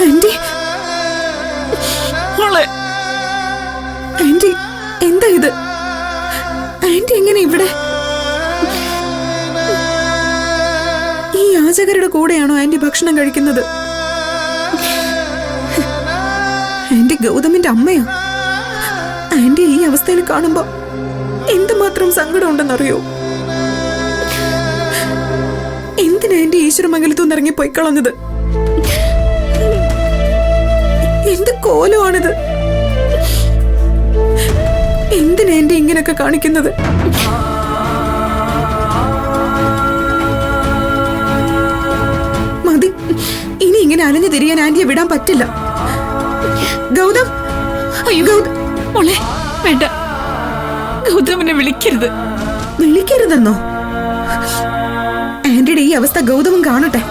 Anti, anti, എന്താ ഇത്? Anti എങ്ങനെ ഇവിടെ? ഈ യാചകരുടെ കൂടെയാണോ ആന്റി ഭക്ഷണം കഴിക്കുന്നത്? ആന്റി ഗൗതമിന്റെ അമ്മയോ? ആന്റി ഈ അവസ്ഥയിൽ കാണുമ്പോ എന്തുമാത്രം സങ്കടം ഉണ്ടെന്നറിയോ? എന്തിനാ ആന്റി ഈശ്വരമംഗലത്തുനിന്ന് ഇറങ്ങി പോയി കളഞ്ഞത്? എന്ത് കോലമാണിത്? എന്തിനാ ആന്റി ഇങ്ങനെയൊക്കെ കാണിക്കുന്നത്? മതി, ഇനി ഇങ്ങനെ അലഞ്ഞു തിരിയാൻ ആന്റിയെ വിടാൻ പറ്റില്ല. ഗൗതം, മോളെ വേണ്ട, ഗൗതമിനെ വിളിക്കരുത്. വിളിക്കരുതെന്നോ? ആന്റിയുടെ ഈ അവസ്ഥ ഗൗതമം കാണട്ടെ.